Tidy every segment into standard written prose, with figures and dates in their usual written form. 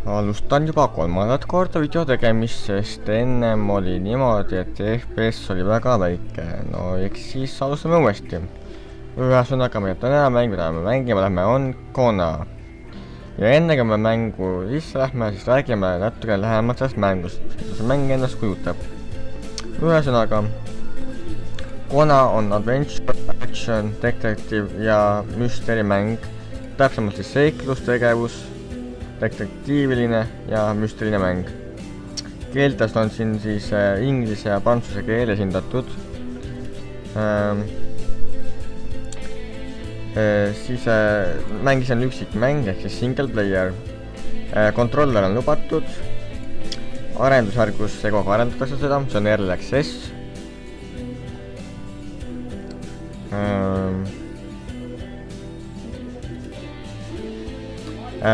Alustan juba 3. korda video tegemist, sest ennem oli niimoodi, et FPS oli väga väike. No eks siis alustame uuesti. Ühesõnaga me täna mängu läheme mängima, on Kona. Ja enne kui me mängu sisse lähme, siis räägime natuke lähemalt sellest mängust, mida see mäng ennast kujutab. Ühesõnaga, Kona on adventure, action, detektiiv ja müsteerimäng. Täpsemalt siis seiklustegevus, detektiiviline ja müstiline mäng. Keeltest on siin siis inglise ja prantsuse keel esindatud. Siis mängis on üksikmäng ehk siis single player. Kontroller on lubatud. Arendusjärgus kogu aeg arendatakse seda, see on early access.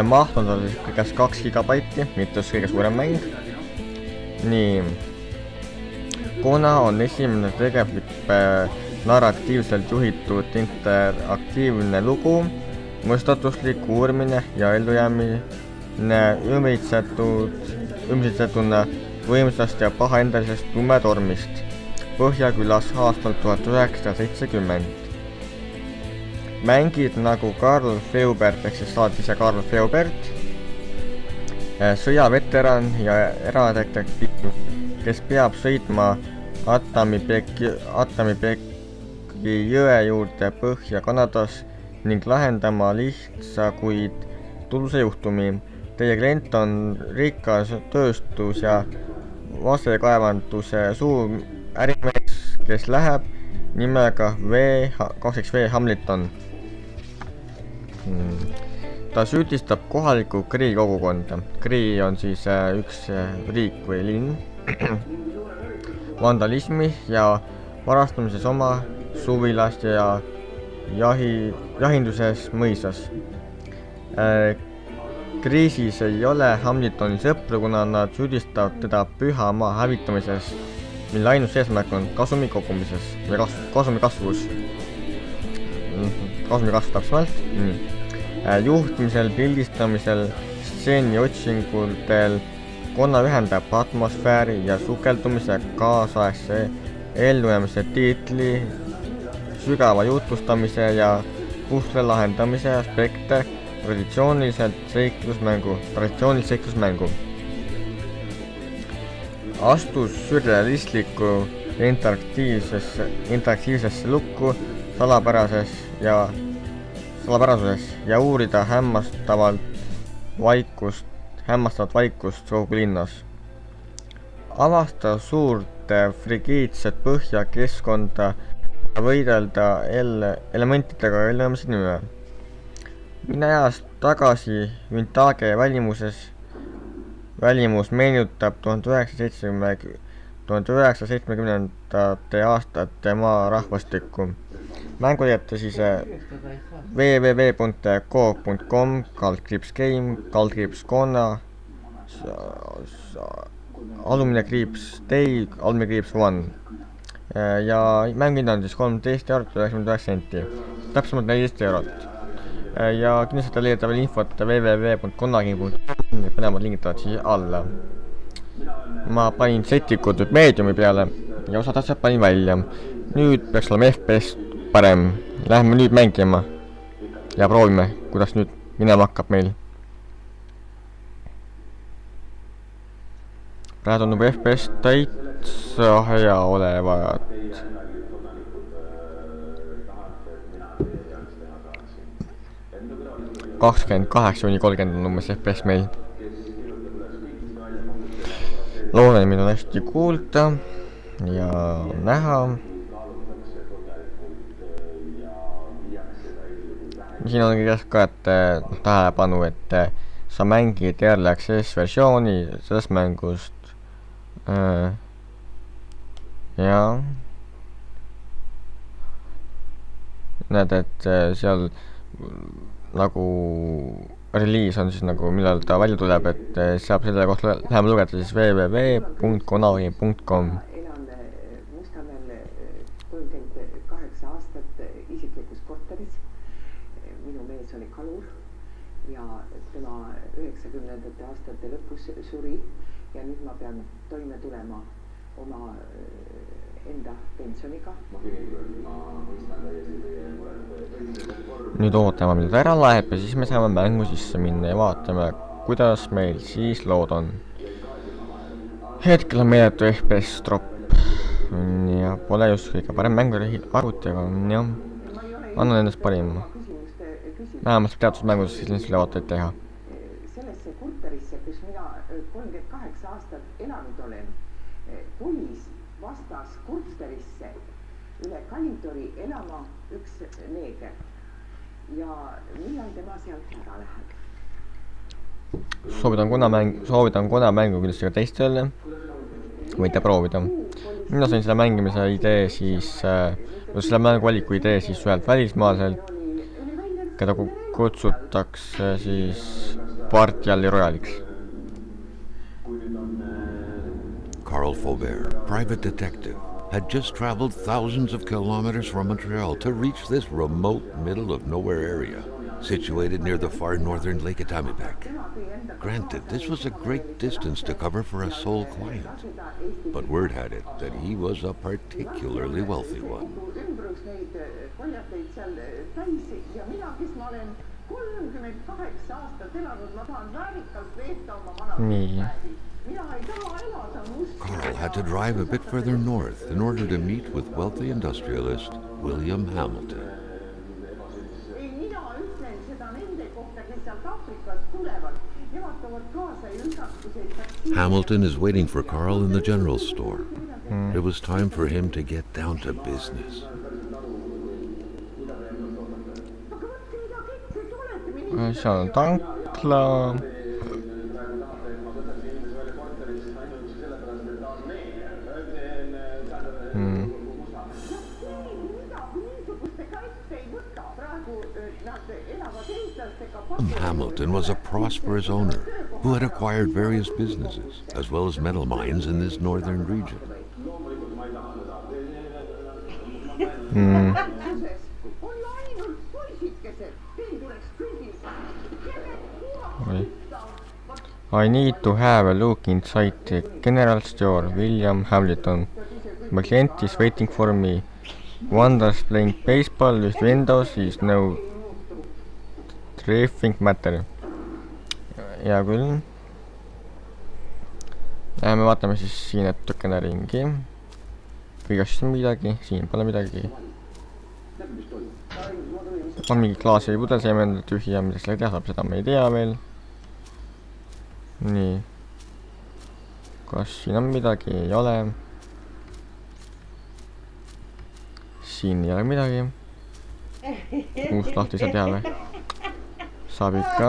Maht on tal kõigest 2 gigabaiti, mitte just kõige suurem mäng. Nii. Kona on esimene tegevlik narratiivselt juhitud interaktiivne lugu, mõistatuslik uurimine ja ellujäämine ümbritsetuna võimsast ja pahaendalisest tumetormist Põhjakülas aastal 1970. Mängid nagu Karl Feubert ehk siis saatise Karl Feubert, sõjaveteran ja eradetektiiv, kes peab sõitma Atamipeki jõe juurde Põhja-Kanadas ning lahendama lihtsa, kuid tulusa juhtumi. Teie klient on rikas tööstus- ja vasekaevanduse suur ärimees, kes läheb nimega kahjuks V. Hamilton. Ta süüdistab kohalikku Kri kogukonda. Kri on siis üks riik või linn. Vandalismi ja varastamises oma suvilast ja jahinduses mõisas. Kriisis ei ole Hamiltoni sõpru, kuna nad süüdistavad teda püha maa hävitamises, mille ainus eesmärk on kasumi kogumises või kasumi kasvus. Kasumi kasv täpsemalt. Juhtimisel, pildistamisel, stseeni otsingutel Kona ühendab atmosfääri ja sukeldumise kaasaegse ellujäämise tiitli, sügava jutustamise ja pusle lahendamise aspekte traditsiooniliselt seiklusmängu. Astus sürrealistlikku interaktiivsesse lukku salapärasuses ja uurida hämmastavat vaikust kogu linnas. Avasta suurt frigiidset põhjakeskkonda ja võidelda elementidega ellujäämise nime. Mine ajas tagasi vintage välimus meenutab 1970. aastate maa rahvastikku. Mängu jätta siis www.go.com/game/Kona _day_1 ja mängid on siis 13,99 €, täpsemalt 14 €. Ja kindlasti leiate veel infot www.konagame.com, need mõlemad lingitavad siia alla. Ma panin settikud nüüd meediumi peale ja osad asjad panin välja. Nüüd peaks olema FPS parem. Lähme nüüd mängima ja proovime, kuidas nüüd minema hakkab meil. Praegu tundub FPS täitsa hea olevat. ...28 kuni 30 on umbes FPS meil. Loodan, mind on hästi kuulda ja näha. Siin on kirjas ka, et tähelepanu, et sa mängid early access versiooni sellest mängust. Ja näed, et seal nagu reliis on siis nagu millal ta välja tuleb, et saab selle kohta lähema lugeda siis www.konagame.com. Elan Mustamäel 38 aastat isiklikus korteris. Minu mees oli kalur ja tema 90ndate aastate lõpus suri ja nüüd ma pean toime tulema oma enda pensioniga. Nüüd ootame, mida ta ära läheb ja siis me saame mängu sisse minna ja vaatame, kuidas meil siis lood on. Hetkel on meeletu FPS tropp ja pole just kõige parem mängu arvuti, aga jah, annan endast parima. Vähemalt teatud mängudes selliseid ülevaateid teha. Sellesse korterisse, kus mina 38 aastat elanud olen, kolis vastas korterisse üle kalidori elama üks neeger ja millal tema sealt ära läheb? Soovitan Kona mängu kindlasti ka teistele. Võite proovida. Mina sain selle mängimise idee siis, selle mängu valiku idee siis ühelt välismaaselt, keda kutsutakse siis Partjalli Royaliks. Carl Faubert, private detective, had just traveled thousands of kilometers from Montreal to reach this remote middle of nowhere area, situated near the far northern Lake Atamibec. Granted, this was a great distance to cover for a sole client, but word had it that he was a particularly wealthy one. Nii. Carl had to drive a bit further north in order to meet with wealthy industrialist William Hamilton. Hamilton is waiting for Carl in the general store. It was time for him to get down to business. Seal on tankla. Hamilton was a prosperous owner who had acquired various businesses as well as metal mines in this northern region. I need to have a look inside the general store. William Hamilton. My client is waiting for me. Wonders playing baseball with windows is no terrific matter. Hea küll. Läheme vaatame siis siin natukene ringi. Kõigest siin midagi, siin pole midagi. On mingi klaas või pudel, see on tühja, mida selle teha saab, seda me ei tea veel. Nii. Kas siin on midagi? Ei ole. Siin ei ole midagi. Uust lahti ei saa teha või? Saab ikka.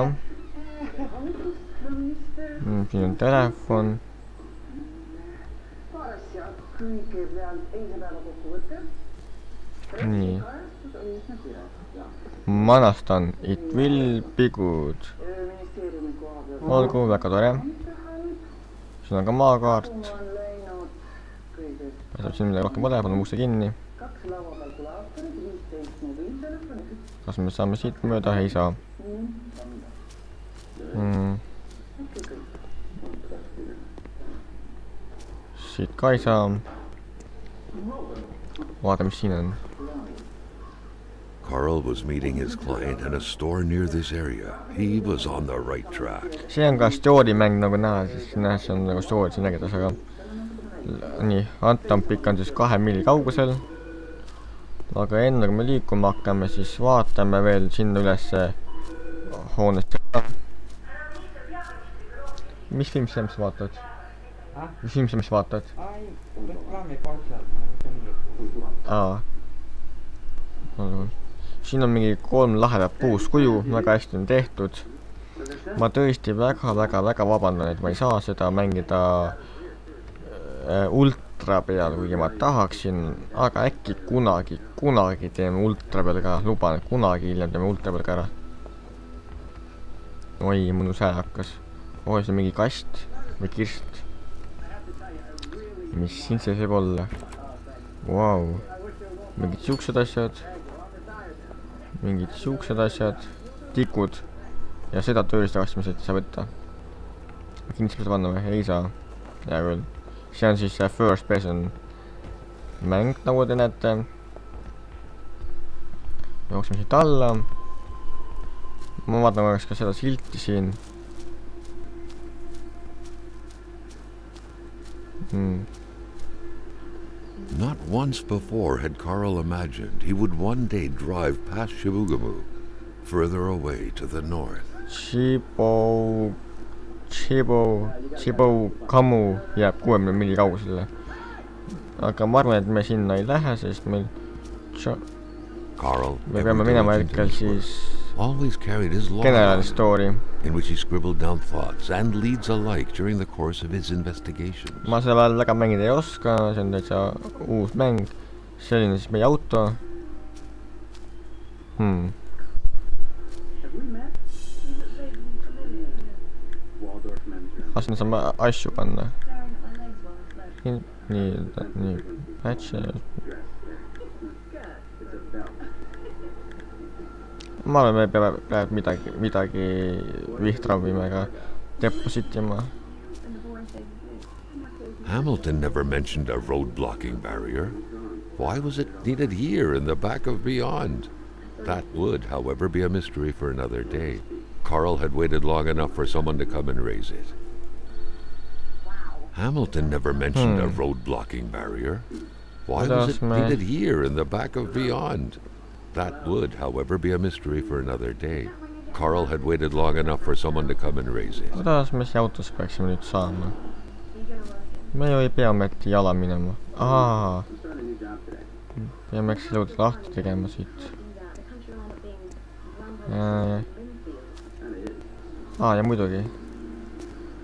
Siin on telefon. Nii. Manastan. It will be good. Olgu, väga tore. Siin on ka maakaart. Siin midagi rohkem pole, paneme usse kinni. Kas me saame siit mööda? Ei saa. Siit ka ei saa. Vaatame, mis siin on. Carl was meeting his client in a store near this area. He was on the right track. See on ka story mäng nagu näha, siis näha, see on nagu story siin nägides, aga nii, Antampik on siis 2 milli kaugusel. Aga enne kui me liikuma hakkame, siis vaatame veel sinna ülesse hoonest. Mis film see, mis vaatad? Mis film see, mis vaatad? Siin on mingi 3 lahedat puuskuju, väga hästi on tehtud. Ma tõesti väga vabandan, et ma ei saa seda mängida ultra peal, kuigi ma tahaksin, aga äkki kunagi teeme ultra peal ka, luban, et kunagi hiljem teeme ultra peal ka ära. Oi, mõnus hääl hakkas. Oi, see on mingi kast või kirst. Mis siin see võib olla? Vau. Mingid siuksed asjad. Tikud. ja seda tööriista kastmised ei saa võtta. Kindlasti seda panna või? Ei saa. Hea küll. See on siis first person mäng, nagu te näete. Jooksime siit alla. Ma vaatan korraks ka seda silti siin. Not once before had Carl imagined he would one day drive past Shibugamu, further away to the north. Shibugamu jääb 60 milli kaugusele. Aga ma arvan, et me sinna ei lähe, sest meil Carl, me peame minema hetkel siis always carried his general log story. in which he scribbled down thoughts and leads alike during the course of his investigations. Ma selle väga mängida ei oska, see on täitsa uus mäng. Selline siis meie auto. Sinna saame asju panna. Nii, patch. Ma arvan, me peame midagi vihtravimega depositima. Hamilton never mentioned a road-blocking barrier. Why was it needed here in the back of Beyond? That would, however, be a mystery for another day. Carl had waited long enough for someone to come and raise it. Hamilton never mentioned a road-blocking barrier. Why was it needed here in the back of Beyond? That would, however, be a mystery for another day. Carl had waited long enough for someone to come and raise it. Kuidas me siia autos peaksime nüüd saama? Me ju ei pea ometi jala minema. Peame eks lõud lahti tegema siit. Ja muidugi.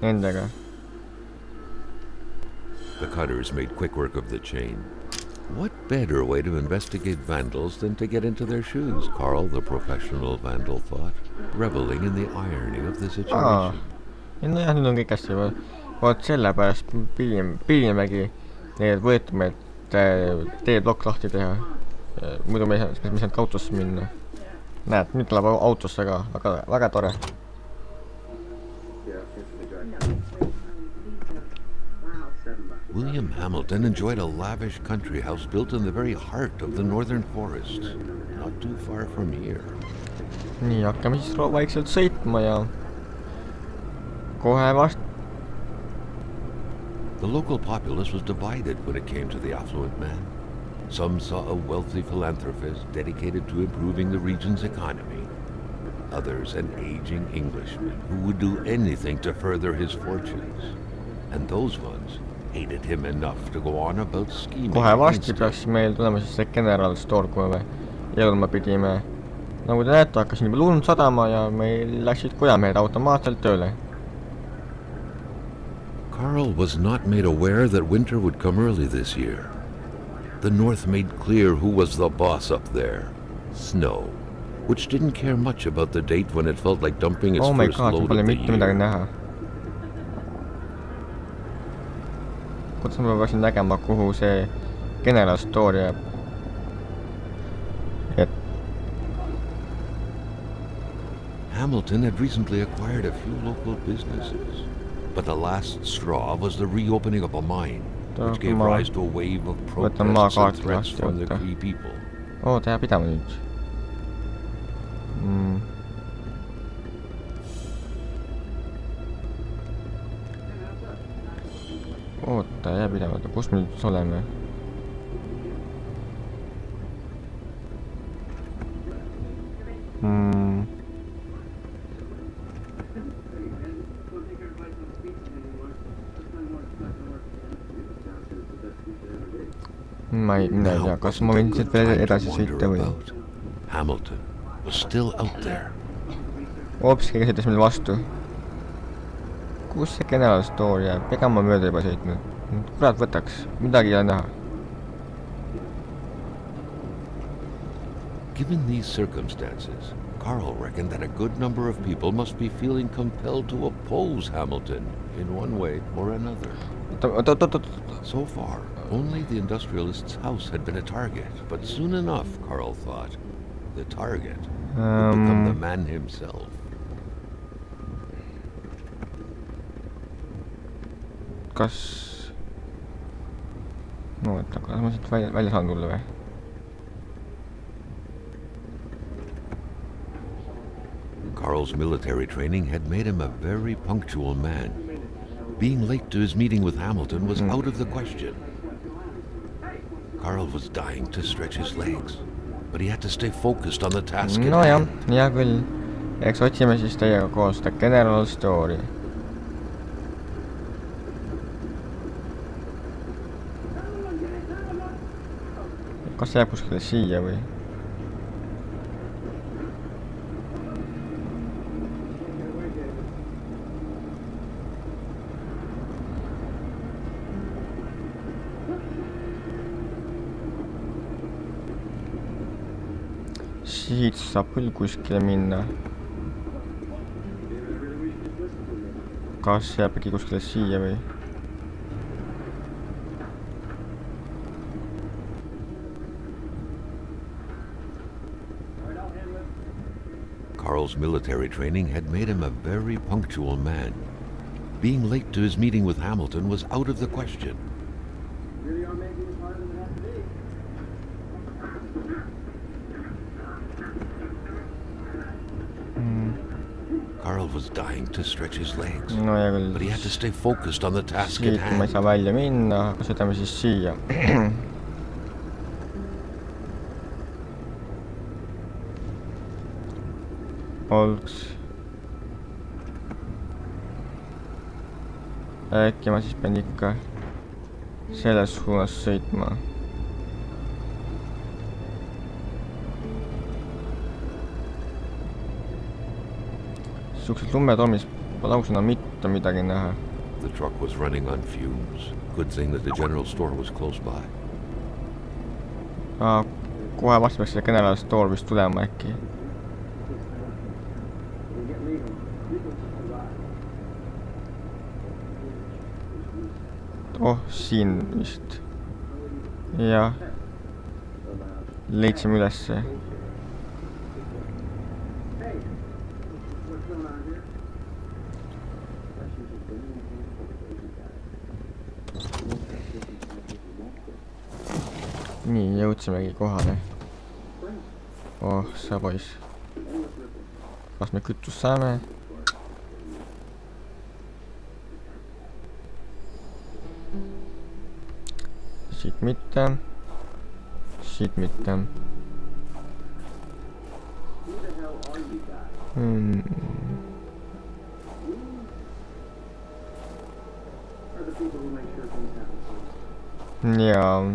Nendega. The cutters made quick work of the chain. What better way to investigate vandals than to get into their shoes, Carl, the professional vandal, thought, reveling in the irony of the situation. No jah, nüüd on kõik hästi. Vaat sellepärast pidimegi need võetame, et teeblokk lahti teha. Muidu me ei saanud ka autosse minna. Näed, nüüd tuleb autosse ka. Väga tore. William Hamilton enjoyed a lavish country house built in the very heart of the northern forests, not too far from here. Nii, hakkame siis vaikselt sõitma ja kohe vast. The local populace was divided when it came to the affluent man. Some saw a wealthy philanthropist dedicated to improving the region's economy. Others an aging Englishman who would do anything to further his fortunes. And those ones hated him enough to go on about scheming. Kohe vasti peaks meil tulema siis see general store, kui me jõudma pidime. Nagu te näete, hakkas nii lund sadama ja meil läksid kojamehed automaatselt tööle. Carl was not made aware that winter would come early this year. The North made clear who was the boss up there. Snow, which didn't care much about the date when it felt like dumping its first load of the year. Näha. Kuidas ma peaksin nägema, kuhu see general store jääb? Hamilton had recently acquired a few local businesses, but the last straw was the reopening of a mine, which gave rise to a wave of protests and threats from the Cree people. Ta jääb pidama nüüd. Oota, jääb pidama, kus me nüüd oleme? Ma ei tea, kas ma võin siit veel edasi sõita või? Hamilton was still out there. Hoops, keegi sõitis meil vastu. Kus see general store jääb? Ega ma mööda juba sõitnud. Kurat võtaks, midagi ei ole näha. Given these circumstances, Carl reckoned that a good number of people must be feeling compelled to oppose Hamilton in one way or another. So far, only the industrialist's house had been a target, but soon enough, Carl thought, the target would become the man himself. kas... no et aga ma siit välja saan tulla või? Carl's military training had made him a very punctual man. Being late to his meeting with Hamilton was out of the question. Carl was dying to stretch his legs, but he had to stay focused on the task at no jah, hand. hea küll. Eks otsime siis teiega koos The General Story. Kas jääb kuskile siia või? Siit saab küll kuskile minna. Kas jääb äkki kuskile siia või? Carl's military training had made him a very punctual man. Being late to his meeting with Hamilton was out of the question. Carl was dying to stretch his legs, No hea küll. but he had to stay focused on the task at Siit ma ei hand. saa välja minna, aga sõidame siis siia. Olks. Äkki ma siis pean ikka selles suunas sõitma. Suksed lumetormis pole ausõna mitte midagi näha. The truck was running on fumes. Good thing that the general store was close by. Kohe vast peaks selle General Store vist tulema äkki. Oh, siin vist. Jah. Leidsime ülesse. Nii, jõudsimegi kohale. Oh, sa poiss. Kas me kütust saame? Siit mitte. Siit mitte. Jaa.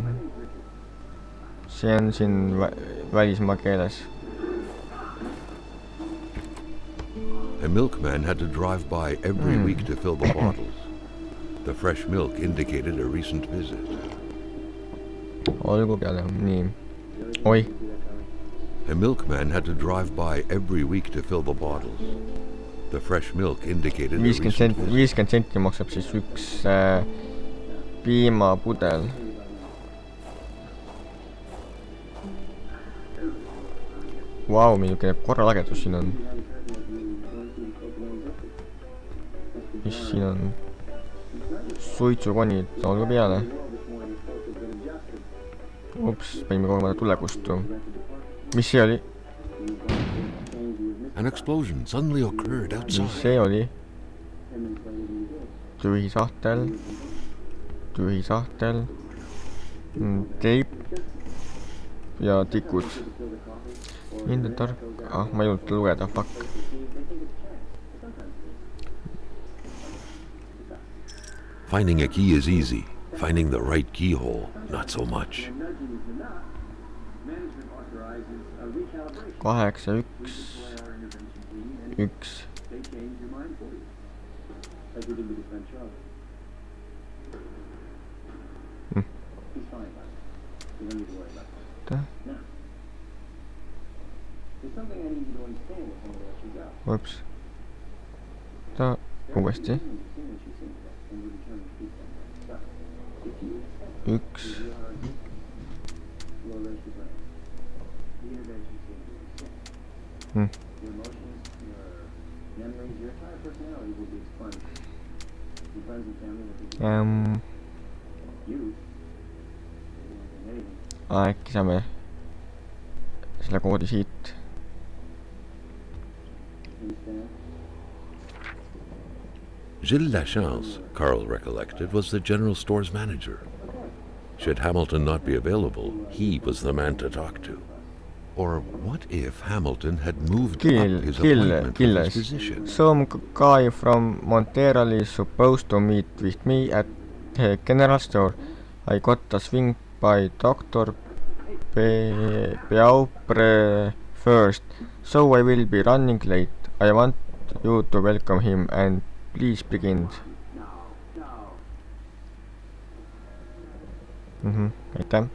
See on siin välismaa keeles. A milkman had to drive by every week to fill the bottles. The fresh milk indicated a recent visit. Olgu peale, nii. Oi. A milkman had to drive by every week to fill the bottles. The fresh milk indicated a recent visit. 50 senti maksab siis üks piimapudel. Vau, milline korralagedus siin on. Mis siin on? Suitsukonid, olgu peale. Ups, panime kogu aeg tulekustu. Mis see oli? An explosion suddenly occurred Mis outside. see oli? Tühi sahtel. Tühi sahtel. Teip. Ja tikud. Inventar. Ma ei jõudnud lugeda, fuck. Finding a key is easy. Finding the right keyhole, not so much. 8, 1, 1. Ups. Ta uuesti. 1. äkki saame selle koodi siit. Gilles Lachance, Carl recollected, was the general store's manager. Should Hamilton not be available, he was the man to talk to. Or what if Hamilton had moved up his appointment with his position? Some guy from Montreal is supposed to meet with me at the general store. I got a swing by Dr. Beaupre first, so I will be running late. I want you to welcome him and please begin. Aitäh.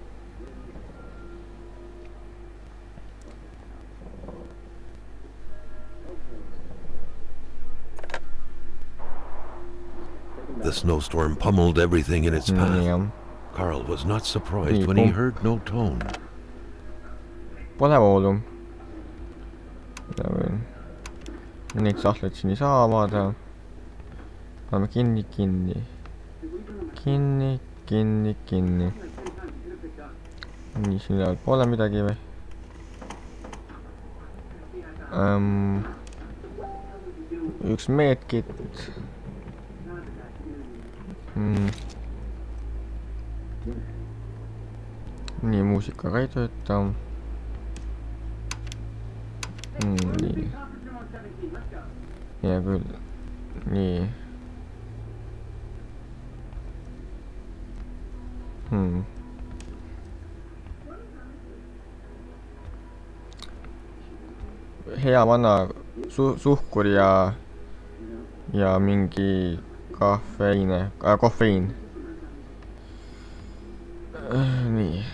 The snowstorm pummeled everything in its path. Yeah. Carl was not surprised when he heard no tone. Pole voolu. Neid sahtleid siin ei saa avada. Paneme kinni. Nii, siin üleval pole midagi või? Üks medkit. Nii, muusika ka ei tööta. Nii. Hea küll. Nii. Hea vana suhkur ja mingi kofeiin. Nii.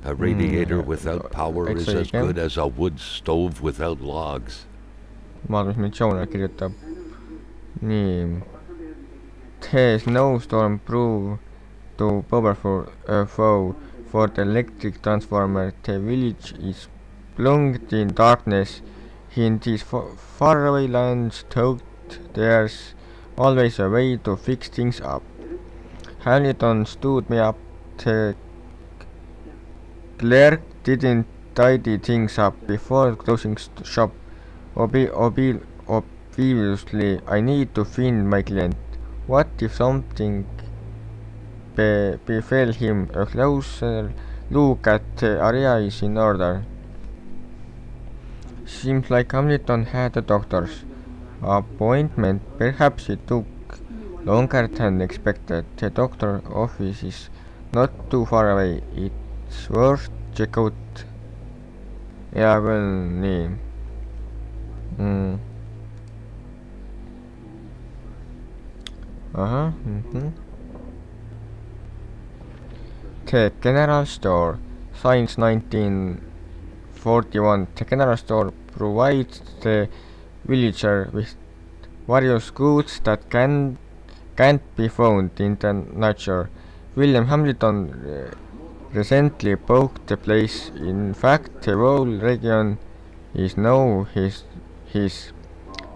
A radiator without power is as good as a wood stove without logs. Maadlusmissioonile kirjutab. Nii. The snowstorm proved too powerful foe for the electric transformer. The village is plunged in darkness. In these faraway lands, thought there's always a way to fix things up. Hamilton stood me up. The clerk didn't tidy things up before closing shop. Obviously, I need to find my client. What if something befell him? A closer look at the area is in order. Seems like Hamilton had a doctor's appointment. Perhaps it took longer than expected. The doctor's office is not too far away. It's worth check out. Hea küll, nii. The general store. Since 1941, the general store provides the villager with various goods that can't be found in the nature. William Hamilton recently bought the place. In fact, the whole region is now his.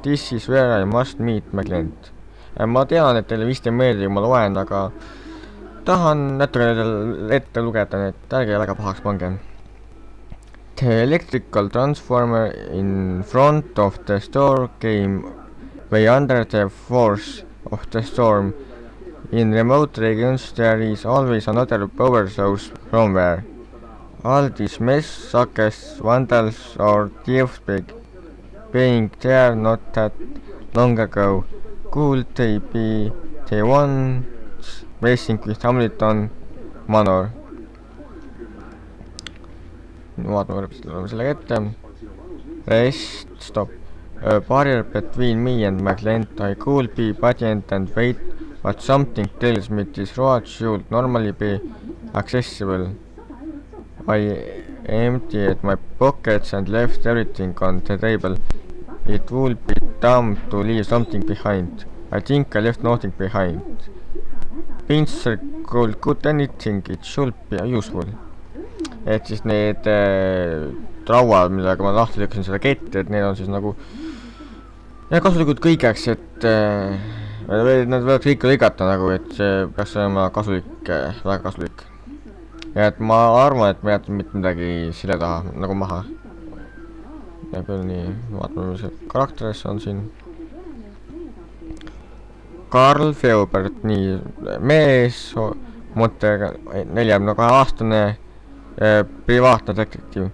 This is where I must meet my client. Ma tean, et teile vist ei meeldi, kui ma loen, aga tahan natuke ette lugeda, nii et ärge väga pahaks pange. The electrical transformer in front of the store came way under the force of the storm. In remote regions there is always another power source somewhere. All this mess, suckers, vandals or thieves being there not that long ago. Could they be the ones messing with Hamilton Manor? Vaatame sellega ette. Rest, stop. A barrier between me and my client. I could be patient and wait, but something tells me this road should normally be accessible. I emptied my pockets and left everything on the table. It would be dumb to leave something behind. I think I left nothing behind. Pincer could anything, it should be useful. Et siis need rauad, millega ma lahti lükkasin seda ketti, et need on siis nagu kasulikud kõigeks, et nad võivad kõike lõigata nagu, et see peaks olema kasulik, väga kasulik. Ja et ma arvan, et ma jätan mitte midagi selle taha nagu maha. Ja küll nii, vaatame, mis karakteris on siin. Karl Feubert, nii mees, mõttega 42-aastane privaatne detektiiv.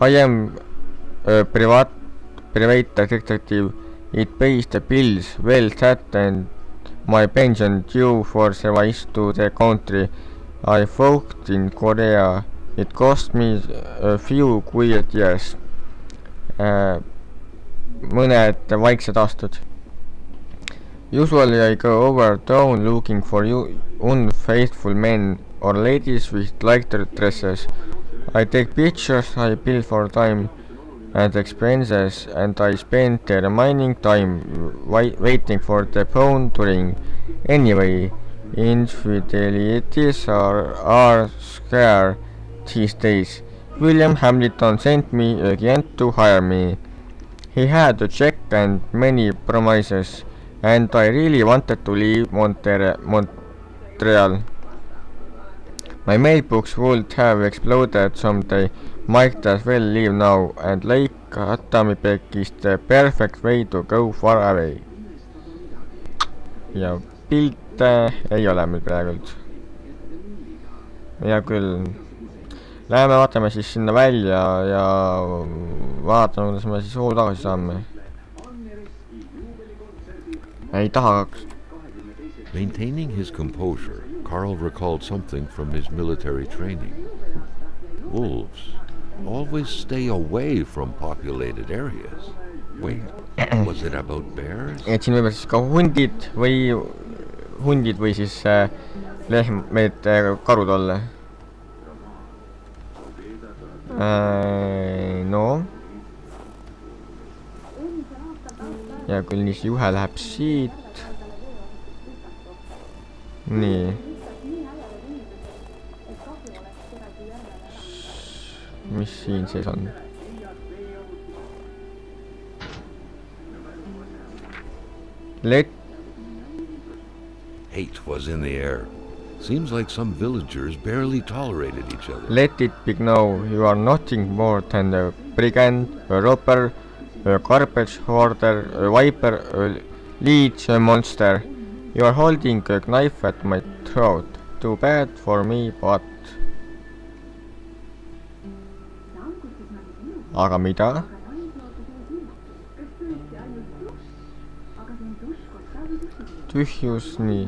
I am private detective. It pays the bills, well that and my pension due for service to the country. I fought in Korea. It cost me a few quiet years. Mõned vaiksed aastad. Usually I go over town looking for you unfaithful men or ladies with lighter dresses. I take pictures, I bill for time and expenses, and I spend the remaining time waiting for the phone to ring. Anyway, infidelities are scarce these days. William Hamilton sent me again to hire me. He had a check and many promises, and I really wanted to leave Montreal. My mailbox would have exploded someday. Might as well leave now, and Lake Atamipek is the perfect way to go far away. Ja pilte ei ole meil praegult. Ja küll. Läheme vaatame siis sinna välja ja vaatame, kuidas me siis hoo tagasi saame. Ei tahaks. Maintaining his composure, Carl recalled something from his military training. Wolves always stay away from populated areas. Wait, was it about bears? Et siin võivad siis ka hundid või siis lehmed, karud olla. No. Ja küll nii see juhe läheb siit. Nii. Mis siin sees on? Hate was in the air. Seems like some villagers barely tolerated each other. Let it be known, you are nothing more than a brigand, a robber, a garbage hoarder, a viper, a leech, a monster. You are holding a knife at my throat. Too bad for me, but... Aga mida? Tühjus, nii.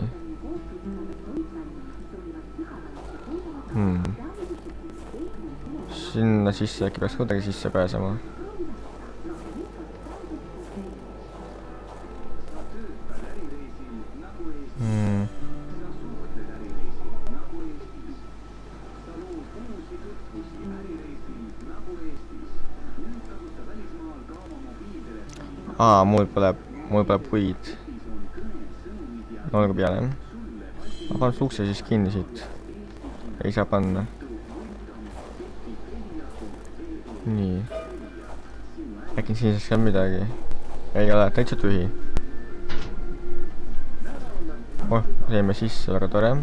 Sinna sisse äkki peaks kuidagi sisse pääsema. Mul pole kuid. Olgu peale. Ma panen ukse siis kinni siit. Ei saa panna. Nii. Äkki siin saaks midagi. Ei ole, täitsa tühi. Seeme sisse, väga tore.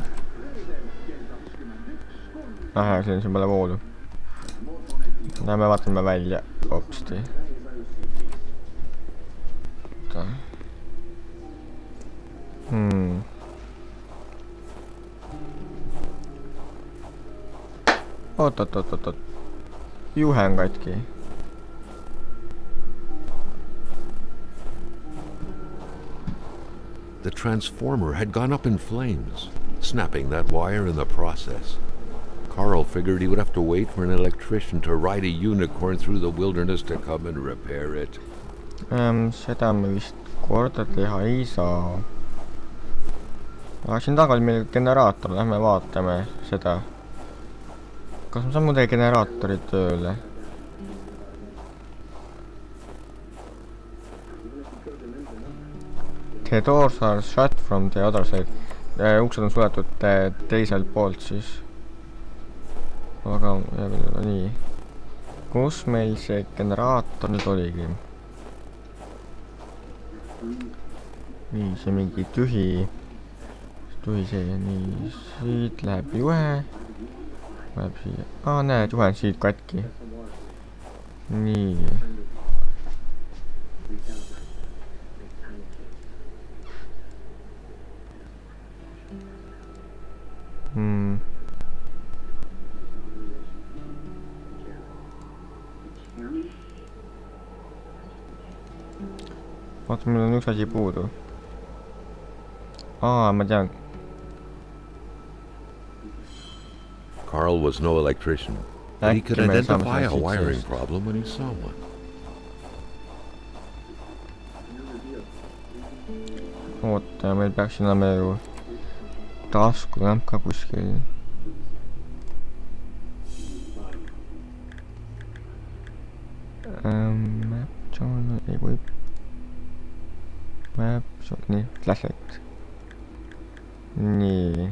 Siin pole voolu. Läheme vaatame välja. Hopsti. Oot. Juhe on katki. The transformer had gone up in flames, snapping that wire in the process. Carl figured he would have to wait for an electrician to ride a unicorn through the wilderness to come and repair it. Seda me vist korda teha ei saa. Aga siin taga oli meil generaator, lähme vaatame seda. Kas ma saan muidugi generaatorid tööle? The doors are shut from the other side. Uksed on suletud teiselt poolt siis. Aga nii. kus meil see generaator nüüd oligi? Nii, see mingi tühi see, nii, siit läheb juhe. Läheb siia, näed, juhe on siit katki. Nii. Vaata, meil on üks asi puudu. Ma tean. Carl was no electrician, but he could identify a wiring problem when he saw one. Oota, meil peaks olema ju taskulamp ka kuskil. Ei või. Nii, flashlight. Nii.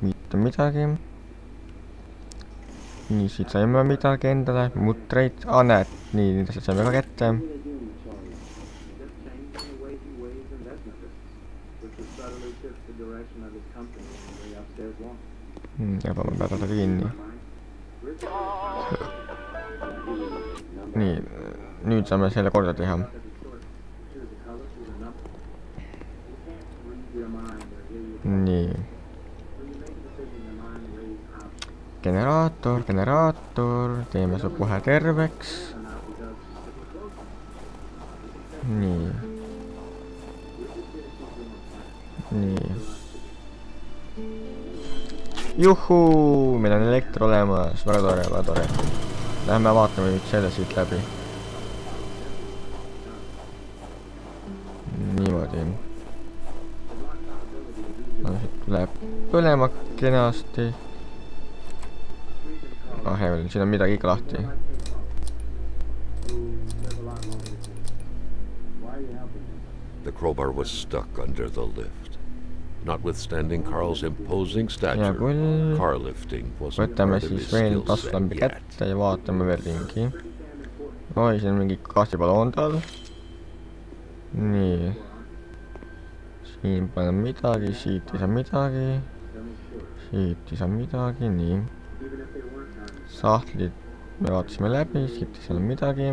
Mitte midagi. Nii, siit saime midagi endale, mutreid. Näed, nii, need asjad saime ka kätte. Ja ma pean teda kinni. Nii, nüüd saame selle korda teha. Nii. Generaator, teeme su kohe terveks. Nii. Juhuu, meil on elekter olemas, väga tore. Lähme vaatame nüüd selle siit läbi. Niimoodi. Siit läheb põlema kenasti. Hea veel, siin on midagi ikka lahti. The crowbar was stuck under the lift. Notwithstanding Carl's imposing stature, car lifting wasn't part of his skill set yet. Kätte ja vaatame veel ringi. Oi, siin on mingi gaasibaloon tal. Nii. Siin pole midagi, siit ei saa midagi. Siit ei saa midagi, nii. Sahtlid me vaatasime läbi, siit ei saa midagi.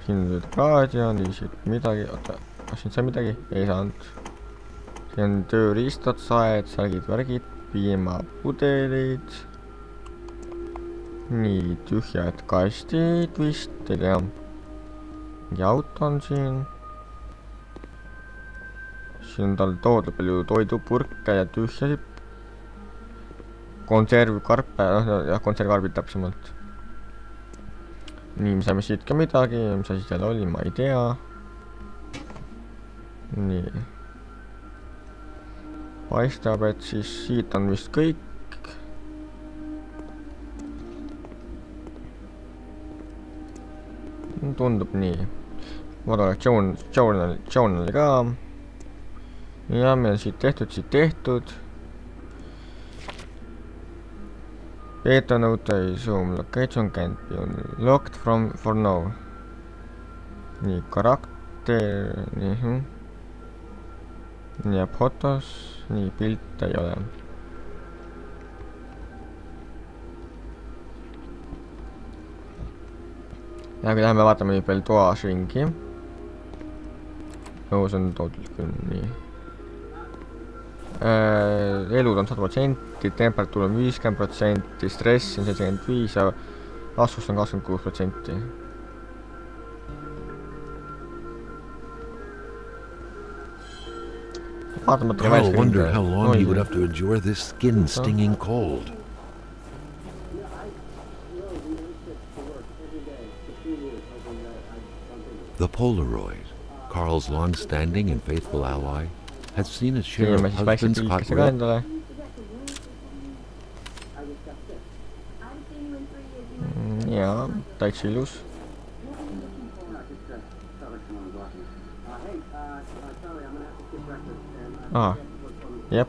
Siin on raadio, nii siit midagi, oota. Kas siin sai midagi? Ei saanud. Siin on tööriistad, saed, särgid, värgid, piimapudelid. Nii, tühjad kastid vist, ei tea. Mingi auto on siin. Siin on tal toodud palju toidupurke ja tühjasid. Konservkarpe, jah, konservkarbid täpsemalt. Nii, me saime siit ka midagi, mis asi seal oli, ma ei tea. Nii. Paistab, et siis siit on vist kõik. Tundub nii. Journali ka. Ja meil on siit tehtud. Beta note zoom location can't be locked for now. Nii, karakter, nii. Ja fotos, nii, pilt ei ole. Ja kui läheme vaatame nüüd veel toas ringi. See on toodud küll, nii. Elud on 100%, temperatuur on 50%, stress on 75% ja raskust on 26%. Carl wondered how long he would have to endure this skin-stinging cold. The Polaroid, Carl's long-standing and faithful ally, had seen a share of husband's hot rib. Jaa, täitsa ilus. Jep.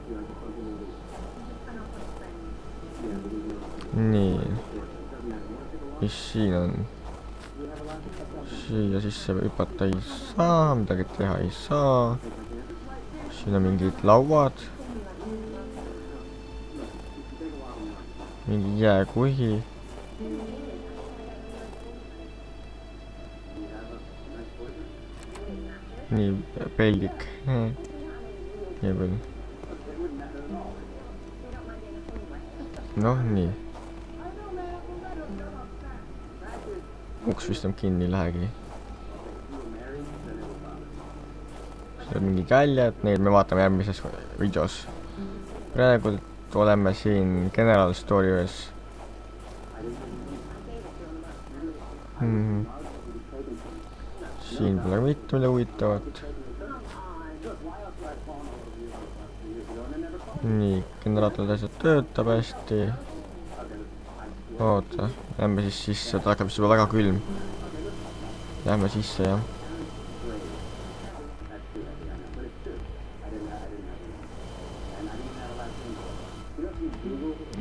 Nii. Mis siin on? Siia sisse hüpata ei saa, midagi teha ei saa. Siin on mingid lauad. Mingi jääkuhi. Nii, peldik. Hea küll. Noh, nii. Uks vist on kinni, ei lähegi. Siin on mingi käljed, neid me vaatame järgmises videos. Praegult oleme siin General Story ühes. Siin pole mitte mida huvitavat. Nii, generaator asjad töötab hästi. Oota, lähme siis sisse, ta hakkab vist juba väga külm. Lähme sisse, jah.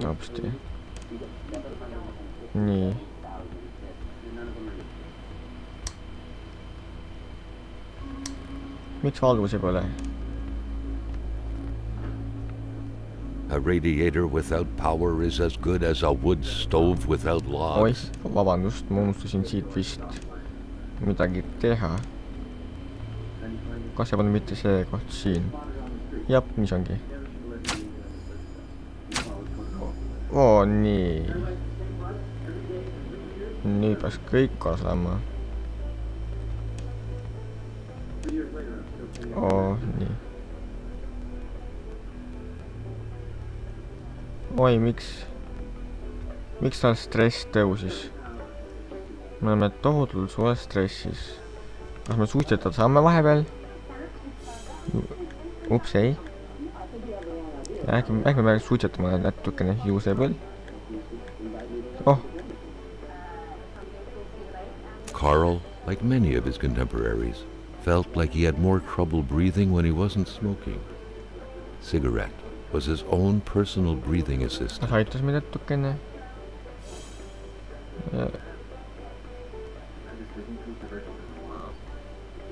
Hopsti. Nii. Miks valgusi pole? A radiator without power is as good as a wood stove without logs. Oih, vabandust, ma unustasin siit vist midagi teha. Kas see pole mitte see koht siin? Jap, mis ongi. Oo, nii. Nüüd peaks kõik korras olema. Oo, nii. Oi, miks tal stress tõusis? Me oleme tohutult suures stressis. Kas me suitsetada saame vahepeal? Ups, ei. Äkki me peaks suitsetama natukene juusepõl. Oh. Carl, like many of his contemporaries, felt like he had more trouble breathing when he wasn't smoking. Cigarette was his own personal breathing assistant. Aitas meid natukene.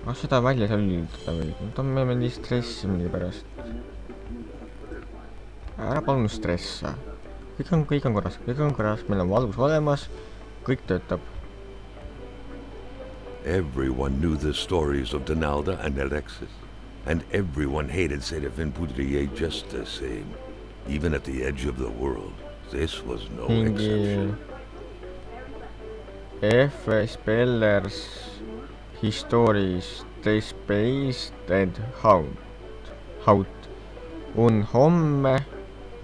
Kas seda välja seal üldada või? Me oleme nii stressi mingi pärast. Ära palun stressa. Kõik on korras. Meil on valgus olemas. Kõik töötab. Everyone knew the stories of Donalda and Alexis. And everyone hated Serafin Poudrier just the same. Even at the edge of the world. This was no exception. F. Spellers histories they spaced and how un homme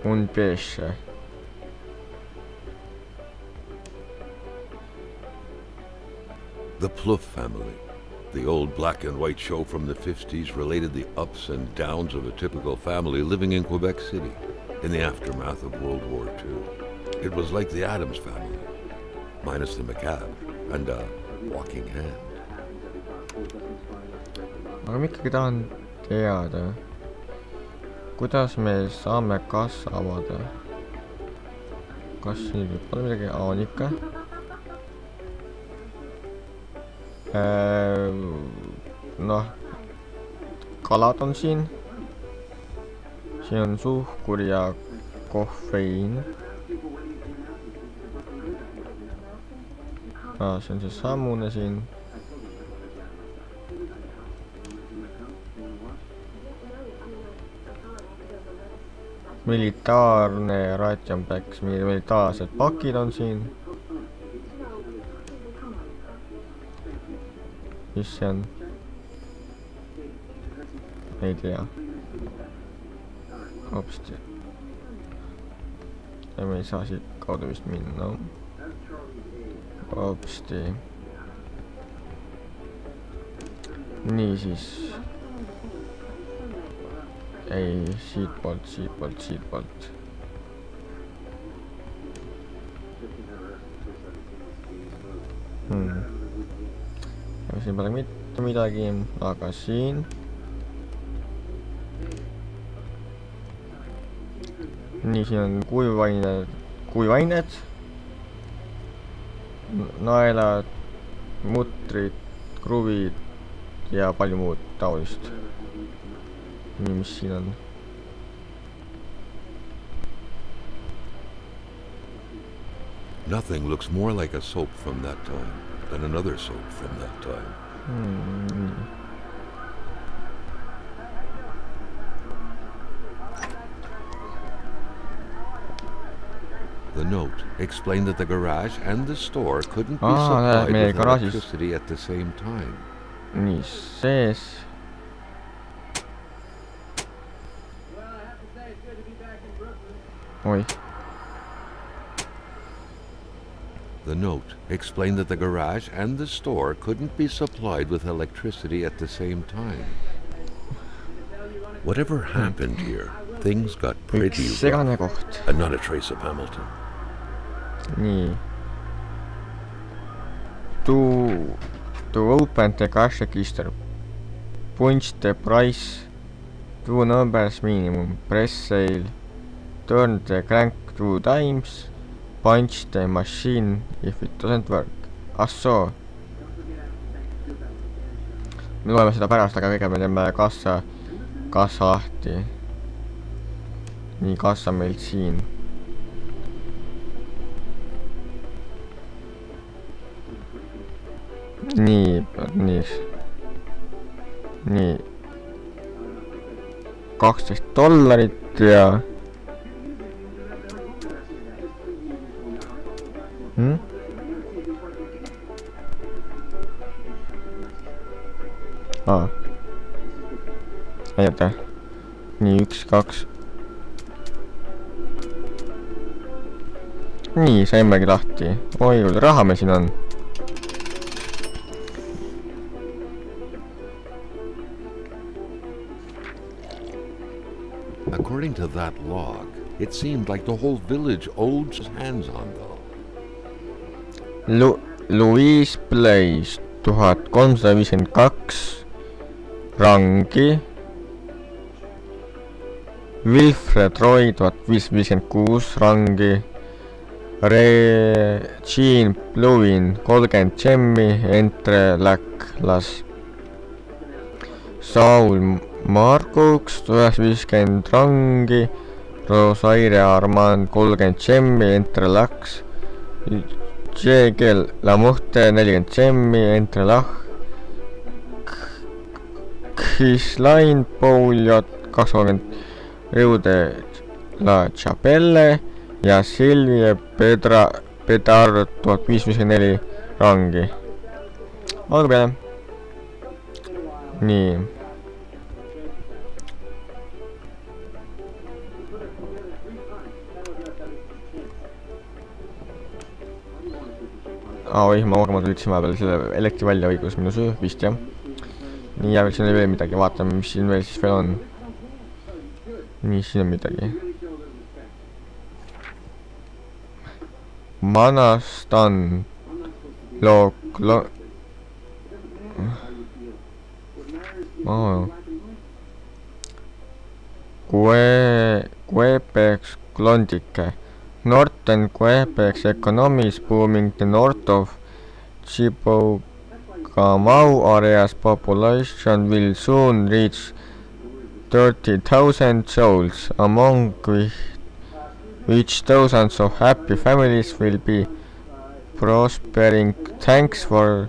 un pesce. The Plouffe family. The old black and white show from the 50s related the ups and downs of a typical family living in Quebec City in the aftermath of World War II. It was like the Addams family, minus the macabre and a walking hand. Aga ma ikkagi tahan teada, kuidas me saame kassa avada. Kas siin pole midagi? On ikka. Noh, kalad on siin. Siin on suhkur ja kofeiin. See on see sammune siin. Militaarne ration packs, militaarsed pakid on siin. Mis see on? Ei tea. Hopsti. Ja me ei saa siit kaudu vist minna. Hopsti. Nii siis. Ei, siitpoolt. Ja siin pole mitte midagi, aga siin nii, siin on kuivained, naelad, mutrid, kruvid ja palju muud taolist. Nii, mis siin on? Nothing looks more like a soap from that time than another soap from that time. The note explained that the garage and the store couldn't be supplied with electricity at the same time. Nii, sees. Oi. The note explained that the garage and the store couldn't be supplied with electricity at the same time. Whatever happened here, things got pretty rough, and not a trace of Hamilton. Nii. To open the cash register, punch the price, 2 numbers minimum, press sale, turn the crank 2 times, punch the machine if it doesn't work. Ah soo. Me loeme seda pärast, aga kõigepealt me teeme kassa lahti. Nii, kassa meil siin. Nii. $12 ja näidata. Nii, 1, 2. Nii, saimegi lahti. Oi, kui raha meil siin on. According to that log, it seemed like the whole village owed hands on though. Louise Place 1352 rangi, Wilfred Roy 1556 rangi, Jean Bluin 30 džemmi, entreläklas, Saul Marguks 950 rangi, Rosaire Armand 30 džemmi, entreläks, J.G. Lamuhte 40 džemmi, entrelach, Kislain Pouljot 20 Rõude La Chapelle ja Silvie Pedar 1554 rangi. Olgu peale. Nii. Oi, ma lülitasin vahepeal selle elektri välja õigus minu süü, vist jah. Nii, ja siin oli veel midagi, vaatame, mis siin veel siis veel on. Nii, siin on midagi. Manastan Quebec's Klondike. Northern Quebec's economy is booming. The north of Chibougamau area's population will soon reach 30,000 souls, among which thousands of happy families will be prospering thanks to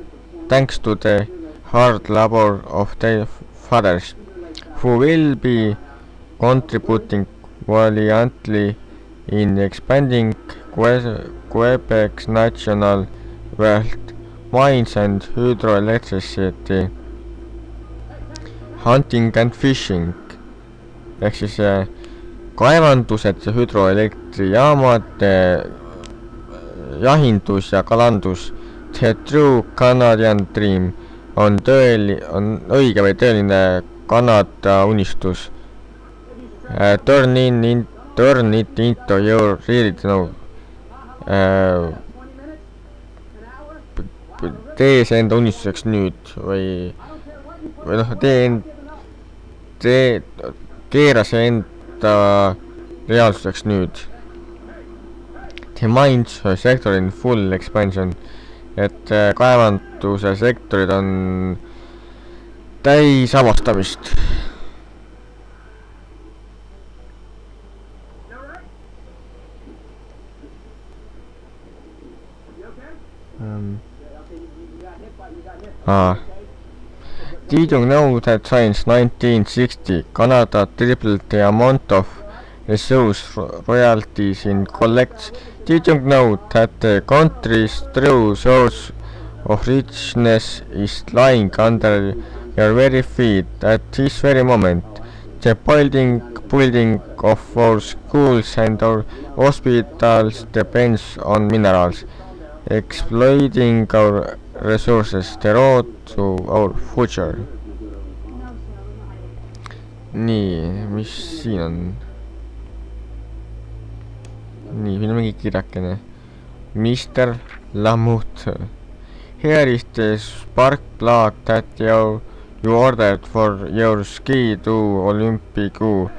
the hard labor of their fathers, who will be contributing valiantly in expanding Quebec's national wealth, mines and hydroelectricity, hunting and fishing, ehk siis kaevandused ja hüdroelektrijaamad, jahindus ja kalandus. The true Canadian dream on õige või tõeline Kanada unistus. Turn it into your reality now. Tee see enda unistuseks nüüd või noh, keera see enda reaalsuseks nüüd. The mines sector in full expansion, et kaevanduse sektorid on täis avastamist. Did you know that since 1960 Canada tripled the amount of resource royalties it collects? Did you know that the country's true source of richness is lying under your very feet at this very moment? The building of our schools and our hospitals depends on minerals. Exploiting our resources, the road to our future. nii, mis siin on? nii, siin on mingi kirjakene. Mr. Lamut. Here is the spark plug that you ordered for your ski to Olympicu.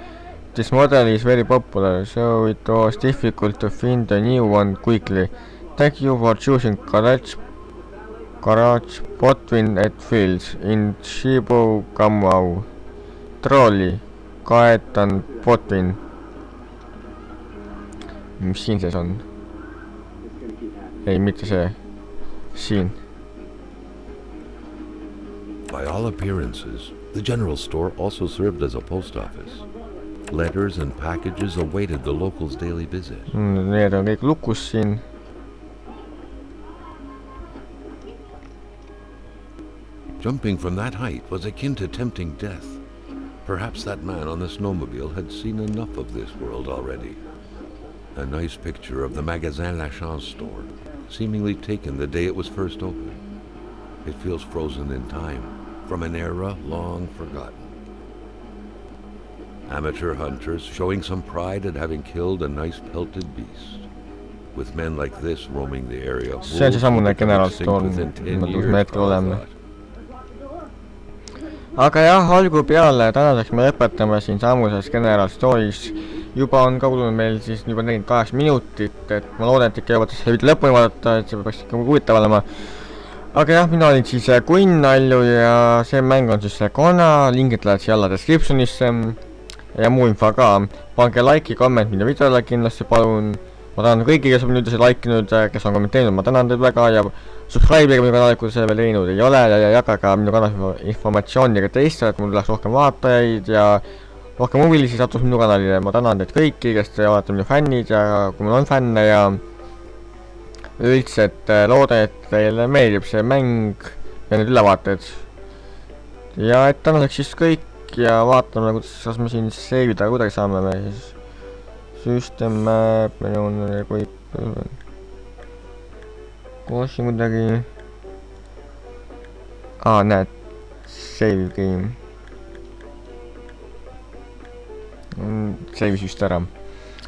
This model is very popular, so it was difficult to find a new one quickly. Thank you for choosing garage Botwin et Fields in Shibu Kamau. Trooli kaetan Botwin. Mis siin sees on? Ei, mitte see. Siin. By all appearances, the general store also served as a post office. Letters and packages awaited the locals' daily visit. Need on kõik lukus siin. Jumping from that height was akin to tempting death. Perhaps that man on the snowmobile had seen enough of this world already. A nice picture of the Magasin La Chance store, seemingly taken the day it was first opened. It feels frozen in time, from an era long forgotten. Amateur hunters showing some pride at having killed a nice pelted beast. With men like this roaming the area, see on seesamune generaalstool, kus me hetkel oleme. Aga jah, algu peale, tänaseks me lõpetame siin samuses generaalstooris. Juba on kaulunud meil siis juba 48 minutit, et ma loodan, et ikka jõuate selle video lõpuni vaadata, et see peaks ikka huvitav olema. Aga jah, mina olin siis Kunnalju ja see mäng on siis Kona, lingid lähevad siia alla descriptionisse ja muu info ka. Pange like'i, komment minu videole kindlasti palun. Ma tänan kõigi, kes on nüüd laikinud, kes on kommenteerinud, ma tänan teid väga ja subscribe'iga minu kanali, kui see veel teinud ei ole ja jagage minu kanali informatsiooniga teistele, et mul tuleks rohkem vaatajaid ja rohkem huvilisi satus minu kanalile. Ma tänan teid kõiki, kes te olete minu fännid ja kui mul on fänne ja üldse, et loodan, et teile meeldib see mäng ja need ülevaated. Ja et tänaseks siis kõik ja vaatame, kas me siin seivida kuidagi saame me siis System map, kui koos siin kuidagi näed, save game save just ära.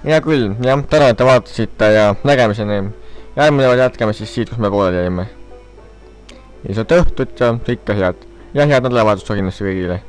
Hea küll, jah, tänan, et te vaatasite ja nägemiseni. Järgmine võid jätkame siis siit, kus me pooleli jäime. Ilusat õhtut ja kõike head. Ja head nädalavahetust kindlasti kõigile.